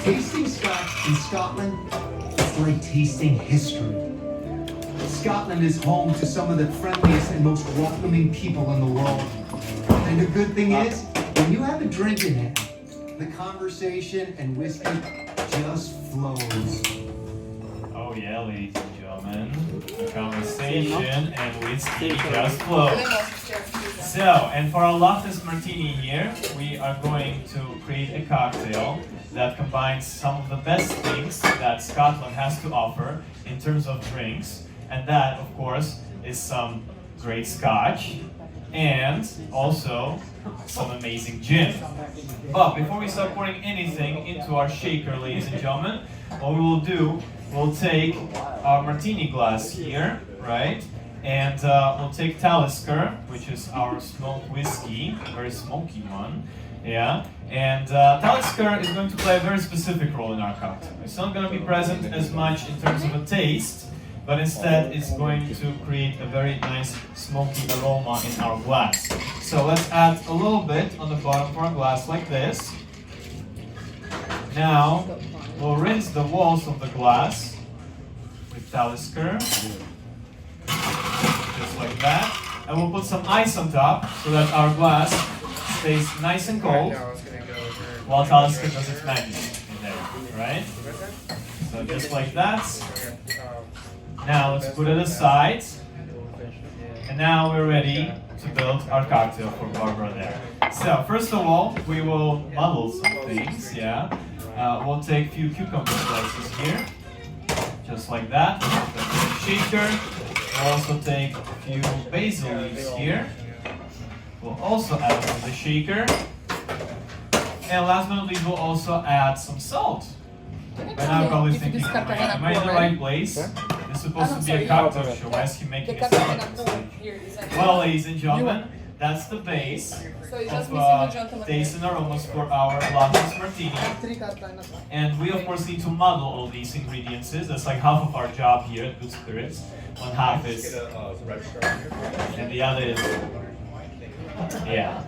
Tasting Scotch in Scotland is like tasting history. Scotland is home to some of the friendliest and most welcoming people in the world. And the good thing is, when you have a drink in hand, the conversation and whiskey just flows. Oh yeah, ladies and gentlemen, the conversation and whiskey just flows. So, and for our Loch Ness Martini here, we are going to create a cocktail that combines some of the best things that Scotland has to offer in terms of drinks, and that, of course, is some great Scotch and also some amazing gin. But before we start pouring anything into our shaker, ladies and gentlemen, what we will do, we'll take our martini glass here, right? And we'll take Talisker, which is our smoked whiskey, a very smoky one, yeah. And Talisker is going to play a very specific role in our cocktail. It's not going to be present as much in terms of a taste, but instead it's going to create a very nice smoky aroma in our glass. So let's add a little bit on the bottom of our glass like this. Now we'll rinse the walls of the glass with Talisker, just like that. And we'll put some ice on top so that our glass stays nice and cold while Talisker does its magic in there, right? So just like that. Now let's put it aside. And now we're ready to build our cocktail for Barbara there. So first of all, we will muddle some things, yeah. We'll take a few cucumber slices here, just like that. Shaker. We'll also take a few basil leaves here. We'll also add them to the shaker. And last but not least, we'll also add some salt. And I'm probably thinking, am I in the right place? It's supposed to be a cocktail show. Why is he making a salad? Well, ladies and gentlemen, that's the base of taste and aromas for our Loch Ness Martini. And we of course need to muddle all these ingredients. That's like half of our job here at Good Spirits. One half is, and the other is, yeah,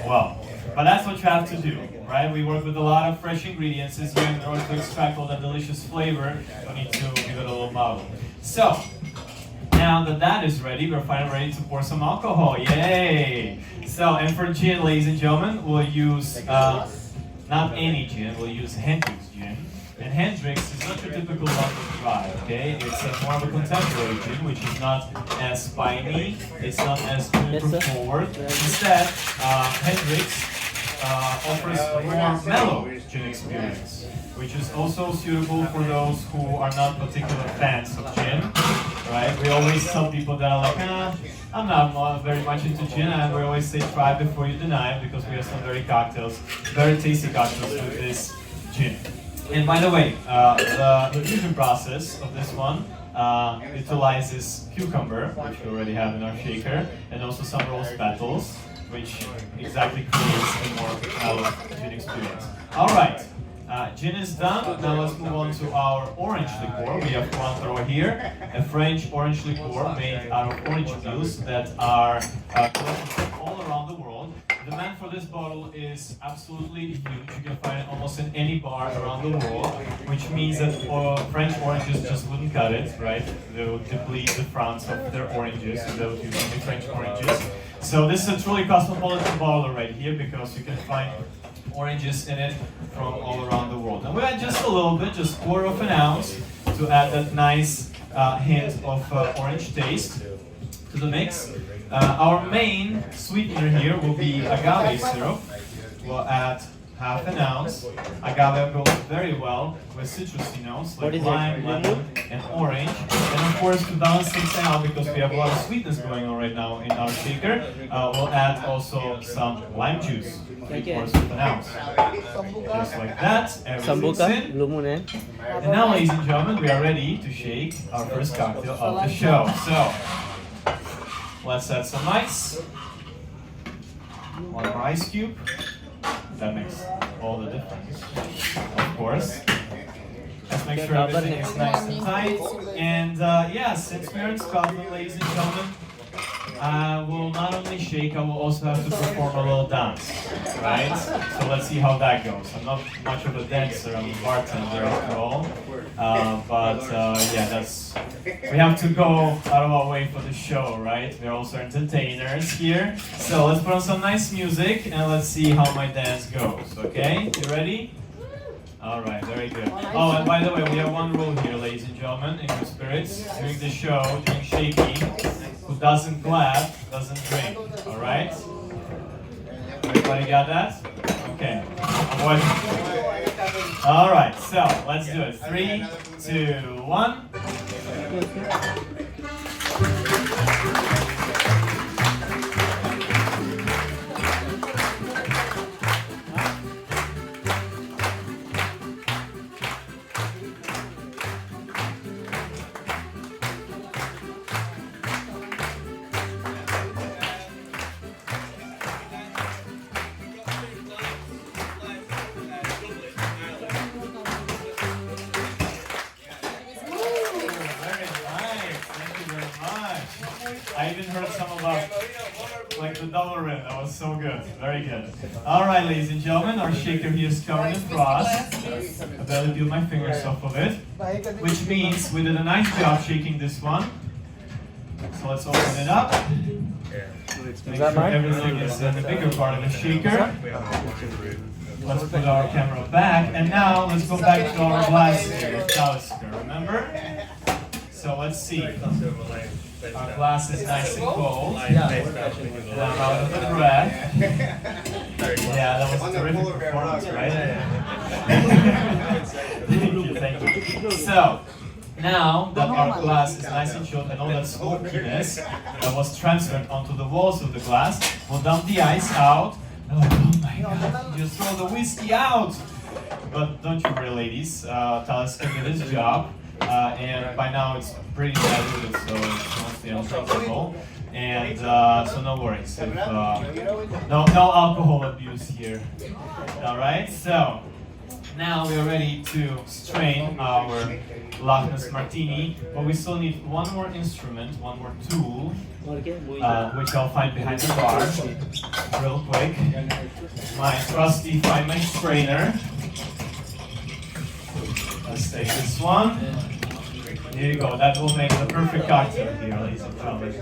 well, but that's what you have to do, right? We work with a lot of fresh ingredients here in order to extract all that delicious flavor. We need to give it a little muddle. So, now that that is ready, we're finally ready to pour some alcohol. Yay! So, and for gin, ladies and gentlemen, we'll use not any gin, we'll use Hendrick's gin. And Hendrick's is not your typical London dry, okay? It's more of a contemporary gin, which is not as spiny, it's not as super forward. Instead, Hendrick's offers a more mellow gin experience, which is also suitable for those who are not particular fans of gin, right? We always tell people that are like, I'm not very much into gin, and we always say try before you deny, because we have some very tasty cocktails with this gin. And by the way, the infusion process of this one utilizes cucumber, which we already have in our shaker, and also some rose petals, which exactly creates a more mellow gin experience. All right, gin is done. Now let's move on to our orange liqueur. We have Cointreau here, a French orange liqueur made out of orange peels that are collected from all around the world. The demand for this bottle is absolutely huge. You can find it almost in any bar around the world, which means that French oranges just wouldn't cut it, right? They would deplete the fronts of their oranges, so they would use only French oranges. So this is a truly cosmopolitan bottle right here, because you can find oranges in it from all around the world. And we add just a little bit, just 1/4 of an ounce, to add that nice hint of orange taste to the mix. Our main sweetener here will be agave syrup. We'll add 1/2 ounce. Agave goes very well with citrusy notes like lime, lemon, and orange. And of course, to balance things out, because we have a lot of sweetness going on right now in our shaker, we'll add also some lime juice, 3/4 of an ounce. Just like that, everything's in. And now, ladies and gentlemen, we are ready to shake our first cocktail of the show. So, let's add some ice. One more ice cube. That makes all the difference, of course. Let's make sure everything is nice and tight. And yes, since we're in Scotland, ladies and gentlemen, I will not only shake, I will also have to perform a little dance, right? So let's see how that goes. I'm not much of a dancer, I'm a bartender after all. Yeah, we have to go out of our way for the show, right? We're also entertainers here. So let's put on some nice music and let's see how my dance goes, okay? You ready? Alright, very good. Oh, and by the way, we have one rule here, ladies and gentlemen, in good spirits. During the show, during shaking, who doesn't clap, doesn't drink. Alright? Everybody got that? Okay. Alright, so let's do it. 3, 2, 1. I even heard some about like the double rim. That was so good. Very good. Alright, ladies and gentlemen, our shaker here is covered in frost. I barely peel my fingers off of it. Which means we did a nice job shaking this one. So let's open it up. Make sure everything is in the bigger part of the shaker. Let's put our camera back. And now let's go back to our glass here, Talisker, remember? So let's see. Our glass is nice and cold. And I'm out of the breath. Yeah, that was a terrific performance, right? Thank you. So, now that our glass is nice and chilled and all that smokiness that was transferred onto the walls of the glass, we'll dump the ice out. Oh my god, just throw the whiskey out! But don't you worry, ladies, Talisker did his job. And by now it's pretty diluted, so it's mostly untouchable. And so no worries. If, no alcohol abuse here. Alright, so now we're ready to strain our Loch Ness Martini, but we still need one more instrument, one more tool, which I'll find behind the bar real quick. My trusty Find My strainer. Let's take this one. Here you go. That will make the perfect cocktail here, ladies and gentlemen.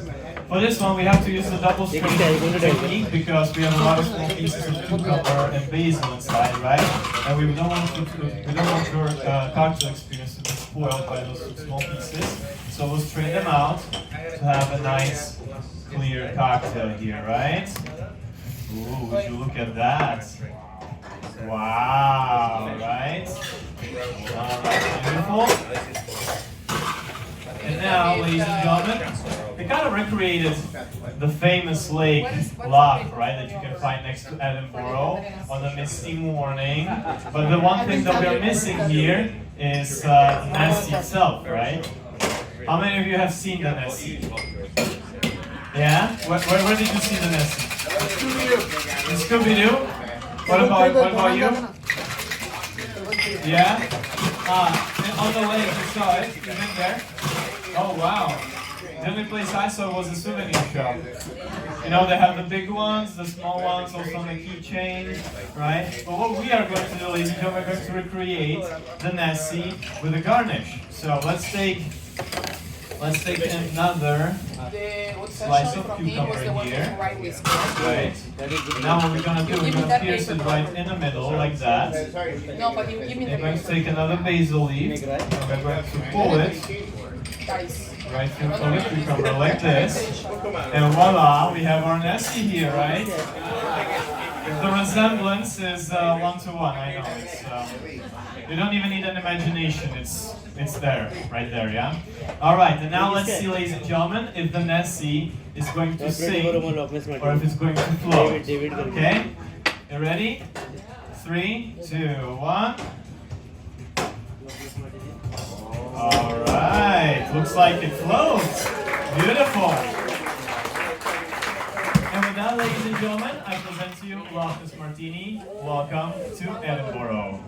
For this one, we have to use the double strain technique because we have a lot of small pieces of cucumber and basil inside, right? And we don't want your cocktail experience to be spoiled by those small pieces. So we'll strain them out to have a nice, clear cocktail here, right? Ooh, would you look at that? Wow, right? Beautiful. And now, ladies and gentlemen, we kind of recreated the famous lake Loch, right, that you can find next to Edinburgh on a misty morning. But the one thing that we're missing here is the Nessie itself, right? How many of you have seen the Nessie? Yeah? Where did you see the Nessie? In Scooby-Doo? What about you? Yeah? And on the lake, you saw it? You've been there? Oh, wow. The only place I saw was a souvenir shop. You know, they have the big ones, the small ones, also on the keychain, right? But what we are going to do, ladies and gentlemen, we're going to recreate the Nessie with a garnish. So let's take another slice of cucumber here. Right. Now what we're going to do, we're going to pierce it right in the middle, like that. We're going to take another basil leaf, and we're going to pull it right through the cucumber like this. And voila, we have our Nessie here, right? The resemblance is 1-to-1, I know. You don't even need an imagination, it's there, right there, yeah? Alright, and now let's see, ladies and gentlemen, if the Nessie is going to sing or if it's going to float. Okay? You ready? 3, 2, 1. Alright, looks like it floats. Beautiful. And with that, ladies and gentlemen, I present to you Loch Ness Martini. Welcome to Edinburgh.